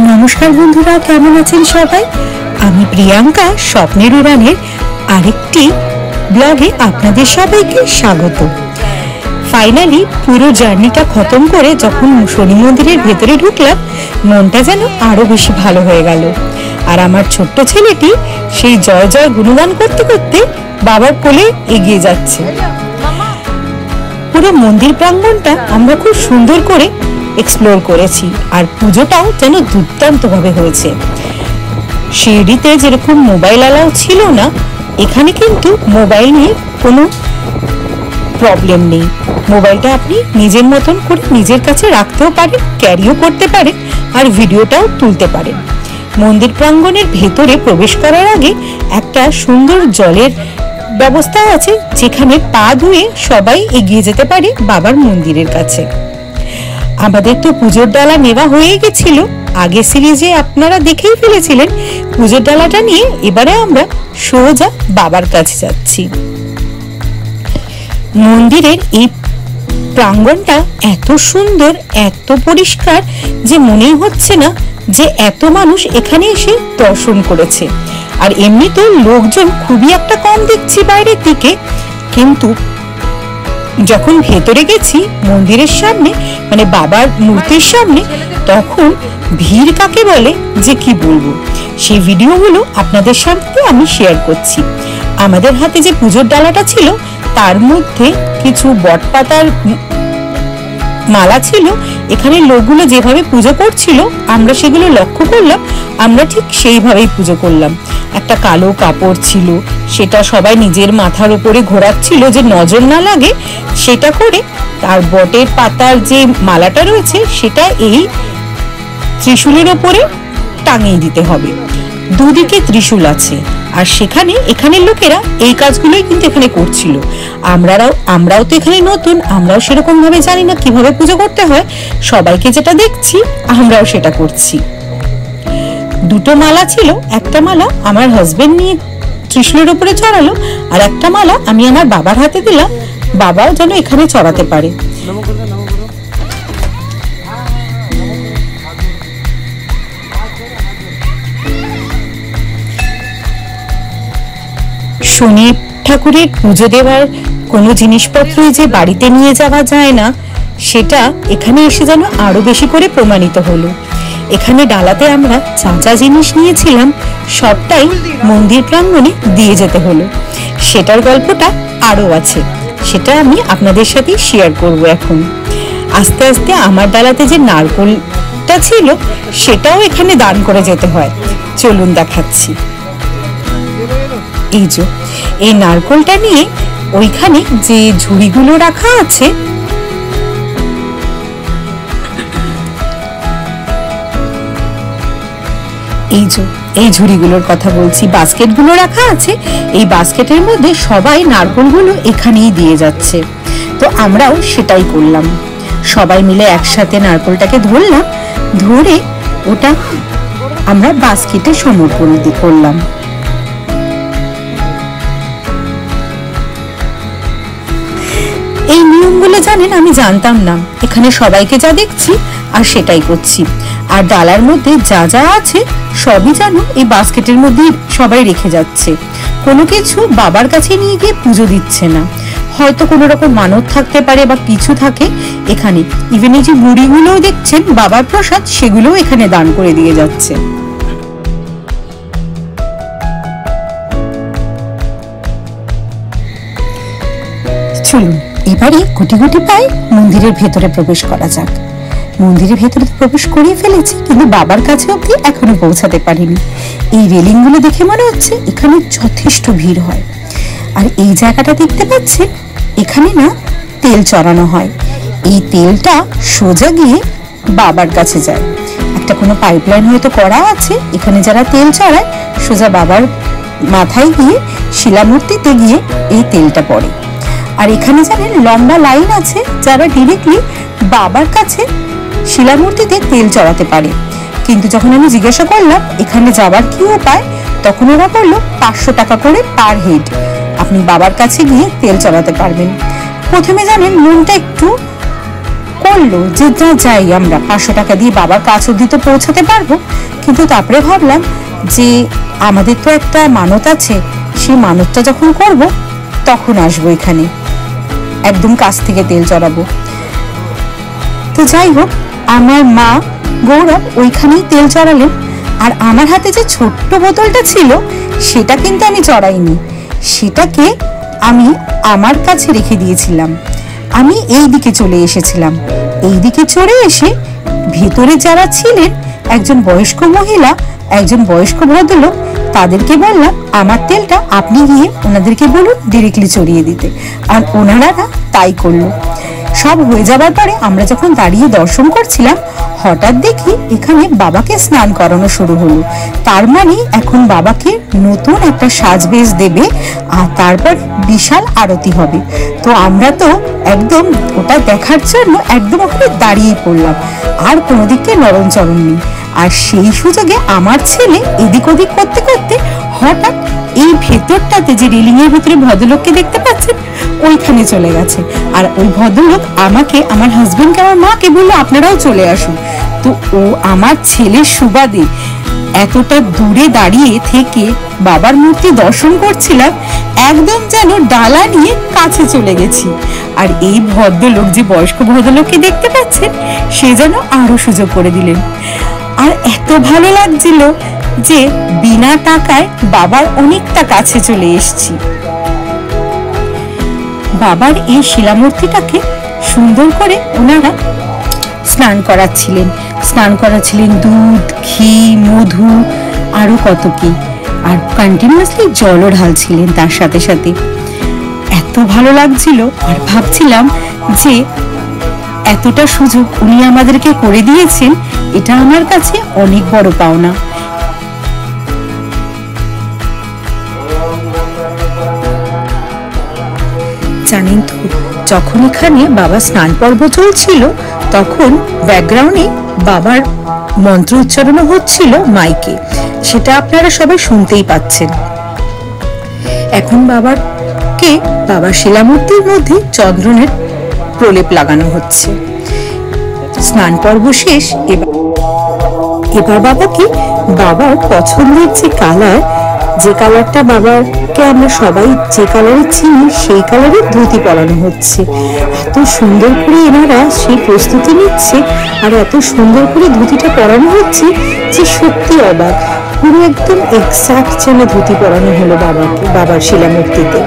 নমস্কার বন্ধুরা, কেমন আছেন সবাই? আমি প্রিয়াঙ্কা স্বপ্নের উড়ানের আরেকটি ব্লগে আপনাদের সবাইকে স্বাগত। ফাইনালি পুরো জার্নিটা খতম করে যখন শনি মন্দিরের ভেতরে ঢুকলাম, মনটা যেন আরো বেশি ভালো হয়ে গেল। আর আমার ছোট্ট ছেলেটি সেই জয় জয় গুণগান করতে করতে বাবার কোলে এগিয়ে যাচ্ছে। পুরো মন্দির প্রাঙ্গণটা আমরা খুব সুন্দর করে এক্সপ্লোর করেছি, আর পুজোটাও যেন দুর্দান্ত ভাবে হয়েছে। শিরডিতে যেরকম মোবাইল অ্যালাউ ছিল না, এখানে কিন্তু মোবাইল নিয়ে কোনো প্রবলেম নেই। মোবাইলটা আপনি নিজের মতন করে নিজের কাছে রাখতেও পারেন, ক্যারিও করতে পারেন, আর ভিডিওটাও তুলতে পারেন। মন্দির প্রাঙ্গণের ভেতরে প্রবেশ করার আগে একটা সুন্দর জলের ব্যবস্থা আছে, যেখানে পা ধুয়ে সবাই এগিয়ে যেতে পারে বাবার মন্দিরের কাছে। আমাদের তো পুজোর ডালা নেওয়া হয়ে গেছিল, আগে সিরিজে আপনারা দেখেই ফেলেছিলেন। পুজোর ডালাটা নিয়ে এবারে আমরা সোজা বাবার কাছে যাচ্ছি। মন্দিরের এই প্রাঙ্গণটা এত সুন্দর, এত পরিষ্কার যে মনেই হচ্ছে না যে এত মানুষ এখানে এসে দর্শন করেছে। আর এমনি তো লোকজন খুবই একটা কম দেখছি বাইরের দিকে, কিন্তু যখন ভেতরে গেছি মন্দিরের সামনে, মানে বাবার মূর্তির সামনে, তখন ভিড় কাকে বলে যে কি বলবো। সেই ভিডিওগুলো আপনাদের সাথে আমি শেয়ার করছি। আমাদের হাতে যে পুজোর ডালাটা ছিল তার মধ্যে কিছু বটপাতার মালা ছিল। এখানে লোকগুলো যেভাবে পুজো করছিল আমরা সেগুলো লক্ষ্য করলাম, আমরা ঠিক সেইভাবেই পুজো করলাম। একটা কালো কাপড় ছিল, সেটা সবাই নিজের মাথার উপরে ঘোরাচ্ছিল যে নজর না লাগে, সেটা করে তার বটের পাতার যে মালাটা রয়েছে সেটা এই ত্রিশূলের ওপরে টাঙিয়ে দিতে হবে। দুদিকে ত্রিশূল আছে, আর এখানের লোকেরা এই কাজগুলোই কিন্তু এখানে করছিল। আমরাও তো এখানে নতুন, আমরাও সেরকম ভাবে জানি না কিভাবে পুজো করতে হয়। সবাইকে যেটা দেখছি আমরাও সেটা করছি। দুটো মালা ছিল, একটা মালা আমার হাজবেন্ড নিয়ে ত্রিশূলের উপরে চড়ালো, আর একটা মালা আমি আমার বাবার হাতে দিলাম, বাবাও যেন এখানে চড়াতে পারে। শনি ঠাকুরের পুজো দেওয়ার কোনো জিনিসপত্রই যে বাড়িতে নিয়ে যাওয়া যায় না, সেটা এখানে এসে যেন আরো বেশি করে প্রমাণিত হলো। এখানে ডালাতে আমরা যা যা জিনিস নিয়েছিলাম সবটাই মন্দির প্রাঙ্গণে দিয়ে যেতে হলো। সেটার গল্পটা আরো আছে, সেটা আমি আপনাদের সাথে শেয়ার করব। এখন আস্তে আস্তে আমার ডালাতে যে নারকোলটা ছিল সেটাও এখানে দান করে যেতে হয়। চলুন দেখাচ্ছি। এই নারকোলটা নিয়ে ওইখানে যে ঝুড়িগুলো রাখা আছে, এই ঝুড়িগুলোর কথা বলছি, বাস্কেটগুলো রাখা আছে। এই বাস্কেটের মধ্যে সবাই নারকোলগুলো এখানেই দিয়ে যাচ্ছে। তো আমরাও সেটাই করলাম, সবাই মিলে একসাথে নারকোলটাকে ধরলাম, ধরে ওটা আমরা বাস্কেটে সমর্পণ করলাম। এই নিয়মগুলো জানেন আমি জানতাম না, এখানে সবাইকে যা দেখছি আর সেটাই করছি। আর ডালার মধ্যে যা যা আছে সবই জানো এই বাস্কেটের মধ্যে সবাই রেখে যাচ্ছে। কোনো কিছু বাবার কাছে নিয়ে গিয়ে পুজো দিচ্ছে না, হয়তো কোনো রকম মানত থাকতে পারে বা কিছু থাকে এখানে। ইভেন এই যে মুড়িগুলোও দেখছেন বাবার প্রসাদ, সেগুলোও এখানে দান করে দিয়ে যাচ্ছে। চলুন এবারে গুটি গুটি পায়ে মন্দিরের ভেতরে প্রবেশ করা যাক। মন্দিরের ভেতরে প্রবেশ করিয়ে ফেলেছি, কিন্তু বাবার কাছে অব্দি এখনো পৌঁছাতে পারিনি। এই রেলিং গুলো দেখে মনে হচ্ছে এখানে যথেষ্ট ভিড় হয়। আর এই জায়গাটা দেখতে পাচ্ছেন, এখানে না তেল চড়ানো হয়। এই তেলটা সোজা গিয়ে বাবার কাছে যায়। একটা কোনো পাইপলাইন হয়তো করা আছে, এখানে যারা তেল চড়ায় সোজা বাবার মাথায় গিয়ে শিলামূর্তিতে গিয়ে এই তেলটা পড়ে। আর এখানে জানেন লম্বা লাইন আছে, যারা ডিরেক্টলি বাবার কাছে শিলামূর্তিতে তেল চড়াতে পারে। কিন্তু যখন আমি জিজ্ঞাসা করলাম এখানে যাবার কি উপায়, তখন ওরা বলল 500 টাকা করে পার হেড আপনি বাবার কাছে গিয়ে তেল চড়াতে পারবেন। প্রথমে জানেন মনটা একটু করলো যে না যাই, আমরা 500 টাকা দিয়ে বাবার কাছ অব্দি তো পৌঁছাতে পারবো। কিন্তু তারপরে ভাবলাম যে আমাদের তো একটা মানত আছে, সেই মানতটা যখন করব তখন আসবো এখানে, একদম কাছ থেকে তেল চড়াবো। তো যাই হোক, আমার মা গৌরব ওইখানেই তেল চড়ালেন। আর আমার হাতে যে ছোট্ট বোতলটা ছিল সেটা কিন্তু আমি চড়াইনি, সেটাকে আমি আমার কাছে রেখে দিয়েছিলাম। আমি এই দিকে চলে এসেছিলাম। এই দিকে চলে এসে ভেতরে যারা ছিলেন, একজন বয়স্ক মহিলা, একজন বয়স্ক ভদ্রলোক, তাদেরকে বললাম আমার তেলটা আপনি গিয়ে ওনাদেরকে বলুন ডিরেক্টলি চড়িয়ে দিতে। আর ওনারা তাই করলো। সব হয়ে যাবার পরে আমরা যখন দাঁড়িয়ে দর্শন করছিলাম, হঠাৎ দেখি এখানে বাবাকে স্নান করানো শুরু হলো। তার মানে এখন বাবাকে নতুন একটা সাজবেশ দেবে, আর তারপর বিশাল আরতি হবে। তো আমরা তো একদম ওটা দেখার জন্য একদম ওখানে দাঁড়িয়ে পড়লাম, আর কোনো দিকে নরমচরণ নেই। আর সেই সুযোগে আমার ছেলে এদিক ওদিক করতে করতে হঠাৎ এই ভেতরটাতে যে রেলিং এর ভিতরে ভদ্রলোককে দেখতে পাচ্ছেন, ওইখানে চলে গেছে। আর ওই ভদ্রলোক আমাকে, আমার হাজবেন্ডকে, আমার মাকে বললো আপনারাও চলে আসুন। তো ও আমার ছেলের সুবাদে এতটা দূরে দাঁড়িয়ে থেকে বাবার মূর্তি দর্শন করছিলাম, একদম যেন ডালা নিয়ে কাছে চলে গেছি। আর এই ভদ্রলোক, যে বয়স্ক ভদ্রলোককে দেখতে পাচ্ছেন, সে যেন আরো সুযোগ করে দিলেন। আর এত ভালো লাগছিল যে বিনা টাকায় বাবার অনেকটা কাছে চলে এসেছি। বাবার এই শিলামূর্তিটাকে সুন্দর করে ওনারা স্নান করাচ্ছিলেন দুধ, ঘি, মধু, আরো কত কি, আর কন্টিনিউয়াসলি জলও ঢালছিলেন তার সাথে সাথে। এত ভালো লাগছিল, আর ভাবছিলাম যে এতটা সুযোগ উনি আমাদেরকে করে দিয়েছেন, এটা আমার কাছে অনেক বড় পাওনা। জানেন তো, যখন এখানে বাবা স্নান পর্ব চলছিল, তখন ব্যাকগ্রাউন্ডে বাবার মন্ত্র উচ্চারণ হচ্ছিল মাইকে, সেটা আপনারা সবাই শুনতেই পাচ্ছেন। এখন বাবার শিলামূর্তির মধ্যে চন্দনের প্রলেপ লাগানো হচ্ছে। স্নান পর্ব শেষ। এবার বাবাকে বাবার পছন্দের যে কালারটা বাবাকে আমরা সবাই যে কালারে চিনি, সেই কালারের ধুতি পরানো হচ্ছে। এত সুন্দর করে এনারা সেই প্রস্তুতি নিচ্ছে, আর এত সুন্দর করে ধুতিটা পরানো হচ্ছে যে সত্যি অবাক। পুরো একদম এক্সাক্ট যেন ধুতি পরানো হলো বাবার শিলামূর্তিতে।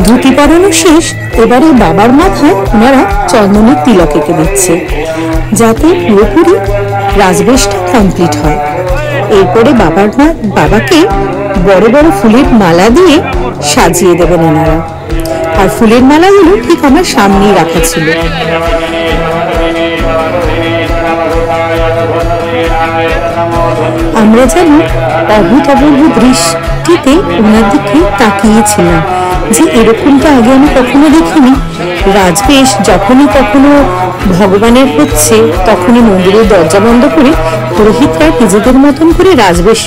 ধুতি পরানো শেষ। এবারে বাবার মাথায় ওনারা চন্দনের তিলক এঁকে দিচ্ছে, যাতে পুরোপুরি রাজবেশটা কমপ্লিট হয়। এরপরে বাবাকে বড় বড় ফুলের মালা দিয়ে সাজিয়ে দেবেন ওনারা। আর ফুলের মালাগুলো ঠিক আমার সামনেই রাখা ছিল। আমরা যেন অভূতপূর্ব দৃষ্টিতে ওনার দিকে তাকিয়েছিলাম, যে এরকমটা আগে আমি কখনো দেখিনি। রাজবেশ যখনই কখনো ভগবানের হচ্ছে, তখনই মন্দিরের দরজা বন্ধ করে পুরোহিতরা নিজেদের মতন করে রাজবেশ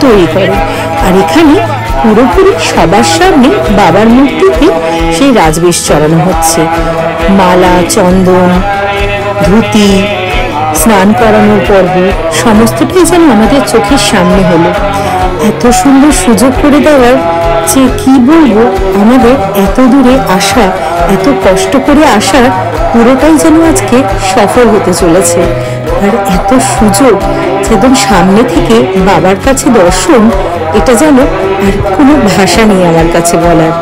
তৈরি করে। আর এখানে পুরোপুরি সবার সামনে বাবার মূর্তিতে সেই রাজবেশ চড়ানো হচ্ছে। মালা, চন্দন, ধুতি, স্নান করানোর পর্ব সমস্তটাই যেন আমাদের চোখের সামনে হলো। এত সুন্দর সুযোগ করে দেওয়ার যে কি বলবো, আমাদের এত দূরে আসা, এত কষ্ট করে আসার পুরোটাই যেন আজকে সফল হতে চলেছে। আর এত সুযোগ একদম সামনে থেকে বাবার কাছে দর্শন, এটা যেন আর কোনো ভাষা নেই আমার কাছে বলার।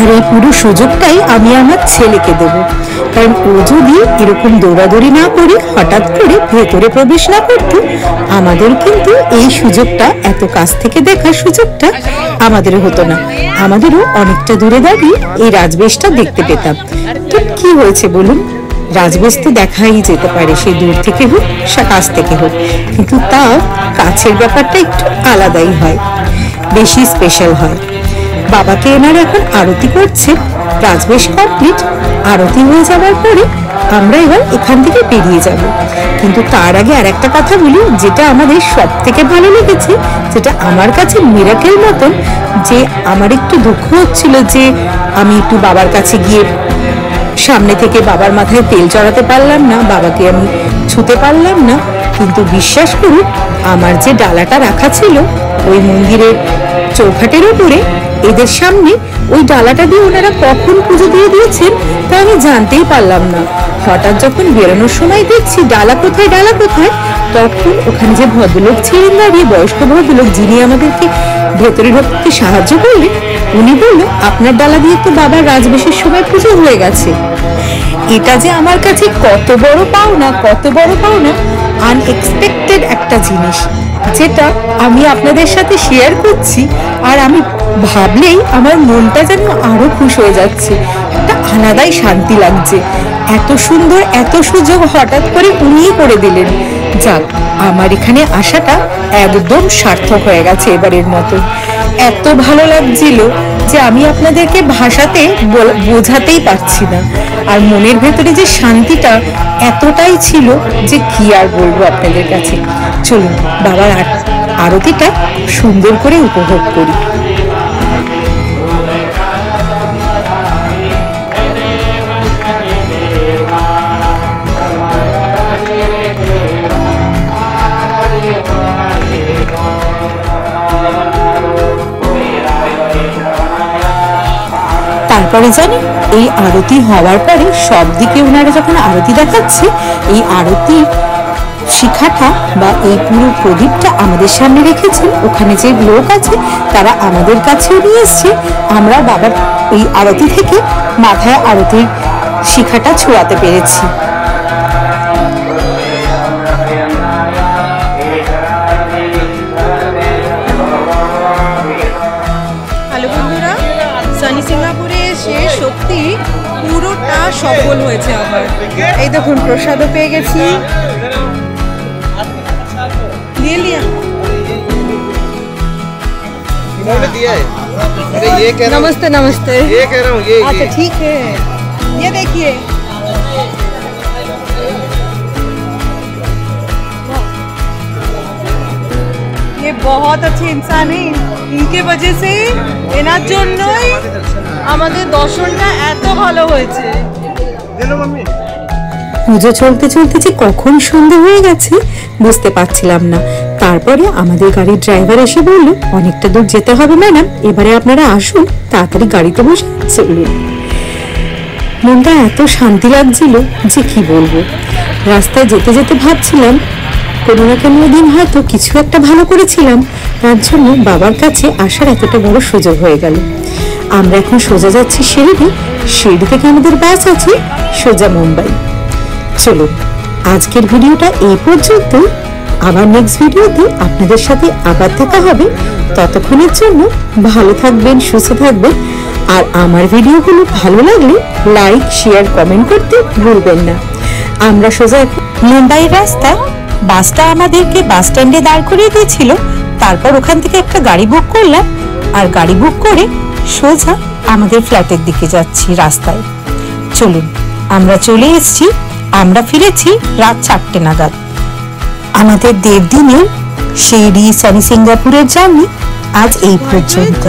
আর এই পুরো সুযোগটাই আমি আমার ছেলেকে দেব, কারণ ও যদি এরকম দৌড়াদৌড়ি না করে হঠাৎ করে ভেতরে প্রবেশ না করতো, আমাদের কিন্তু এই সুযোগটা, এত কাছ থেকে দেখার সুযোগটা আমাদেরও হতো না। আমাদেরও অনেকটা দূরে দাঁড়িয়ে এই রাজবেশটা দেখতে পেতাম। তো কি হয়েছে বলুন, রাজবেশ তো দেখাই যেতে পারে, সে দূর থেকে হোক সে কাছ থেকে হোক, কিন্তু তাও কাছের ব্যাপারটা একটু আলাদাই হয়, বেশি স্পেশাল হয়। বাবাকে এনারা এখন আরতি করছে, রাজবেশ কমপ্লিট। আরতি হয়ে যাওয়ার পরে আমরা এবার এখান থেকে বেরিয়ে যাব। কিন্তু তার আগে আর একটা কথা বলি, যেটা আমাদের সব থেকে ভালো লেগেছে, যেটা আমার কাছে মিরাকেল মতন, যে আমার একটু দুঃখ হচ্ছিল যে আমি একটু বাবার কাছে গিয়ে সামনে থেকে বাবার মাথায় তেল চড়াতে পারলাম না, বাবাকে আমি ছুতে পারলাম না। কিন্তু বিশ্বাস করুন, আমার যে ডালাটা রাখা ছিল ওই মন্দিরের চৌখাটের উপরে, এদের সামনে ওই ডালাটা দিয়ে ওনারা কখন পুজো দিয়ে দিয়েছেন তা আমি জানতেই পারলাম না। হঠাৎ যখন বেরোনোর সময় দেখছি ডালা কোথায় ডালা কোথায়, তখন ওখানে যে ভদ্রলোক ছিলেন দাঁড়িয়ে, বয়স্ক ভদ্রলোক, যিনি আমাদেরকে ভেতরে ঢুকতে সাহায্য করলেন, উনি বলল আপনার ডালা দিয়ে তো বাবার রাজবেশের সময় পুজো হয়ে গেছে। এটা যে আমার কাছে কত বড় পাওনা, কত বড় পাওনা, আনএক্সপেক্টেড একটা জিনিস, যেটা আমি আপনাদের সাথে শেয়ার করছি। আর আমি ভাবলেই আমার মনটা যেন আরো খুশি হয়ে যাচ্ছে, একটা আলাদাই শান্তি লাগছে। এত সুন্দর এত সুযোগ হঠাৎ করে উনিই করে দিলেন। যাক, আমার এখানে আসাটা একদম সার্থক হয়ে গেছে এবারের মতো। এত ভালো লাগছিল যে আমি আপনাদেরকে ভাষাতে বোঝাতেই পারছি না। আর মনের ভেতরে যে শান্তিটা এতটাই ছিল যে কি আর বলবো আপনাদের কাছে। চলুন বাবার আরতিটা সুন্দর করে উপভোগ করি। তারপরে জানি এই আরতি হওয়ার পরে সব দিকে ওনারা যখন আরতি দেখাচ্ছে, এই আরতি শিখাটা বা এই পুরো প্রদীপটা আমাদের সামনে রেখেছেন। ওখানে যে লোক আছে তারা আমাদের কাছেও নিয়ে এসছে। আমরা বাবার এই আরতি থেকে মাথায় আরতির শিখাটা ছোঁয়াতে পেরেছি। হ্যালো বন্ধুরা, সানি সিঙ্গাপুরে এসে সত্যি পুরোটা সফল হয়েছে আমার। এই দেখুন প্রসাদও পেয়ে গেছি। ले लिया। इन्होंने दिया है। अरे ये कह रहा हूँ। नमस्ते नमस्ते। ये कह रहा हूँ ये। अच्छा ठीक है, ये देखिए ये बहुत अच्छे इंसान है। इनके वजह से এনার জন্যই আমাদের দর্শনটা এত ভালো হয়েছে। পুজো চলতে চলতে যে কখন সন্ধ্যা হয়ে গেছে বুঝতে পারছিলাম না। তারপরে আমাদের গাড়ির ড্রাইভার এসে বলল, অনেকটা দূর যেতে হবে ম্যাডাম, এবারে আপনারা আসুন, তাড়াতাড়ি গাড়িতে বসে চলুন। মনটা এত শান্তি লাগছিল যে কি বলবো। রাস্তায় যেতে যেতে ভাবছিলাম কোনো না কোনো দিন হয়তো কিছু একটা ভালো করেছিলাম, তার জন্য বাবার কাছে আসার এতটা বড় সুযোগ হয়ে গেল। আমরা এখন সোজা যাচ্ছি শিরডি। শিরডি থেকে আমাদের বাস আছে সোজা মুম্বাই। চলুন আজকের ভিডিওটা এই পর্যন্ত। আবার নেক্সট ভিডিওতে আপনাদের সাথে আবার দেখা হবে। ততক্ষণের জন্য ভালো থাকবেন, সুস্থ থাকবেন। আর আমার ভিডিওগুলো ভালো লাগলে লাইক, শেয়ার, কমেন্ট করতে ভুলবেন না। আমরা সোজা মুম্বাইয়ের রাস্তায়, বাসটা আমাদেরকে বাস স্ট্যান্ডে দাঁড় করিয়ে দিয়েছিল। তারপর ওখান থেকে একটা গাড়ি বুক করলাম, আর গাড়ি বুক করে সোজা আমাদের ফ্ল্যাটের দিকে যাচ্ছি রাস্তায়। চলুন আমরা চলে এসেছি আমরা ফিরেছি রাত 4টে নাগাদ। আমাদের 1.5 দিনের শিরডি সানি সিঙ্গাপুরের জার্নি আজ এই পর্যন্ত।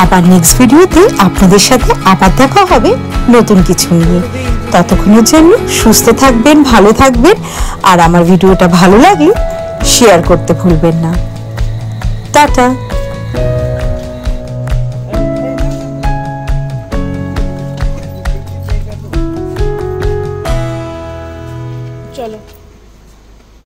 আবার নেক্সট ভিডিওতে আপনাদের সাথে আবার দেখা হবে নতুন কিছু নিয়ে। ততক্ষণের জন্য সুস্থ থাকবেন, ভালো থাকবেন, আর আমার ভিডিওটা ভালো লাগলে শেয়ার করতে ভুলবেন না। টাটা। চলো।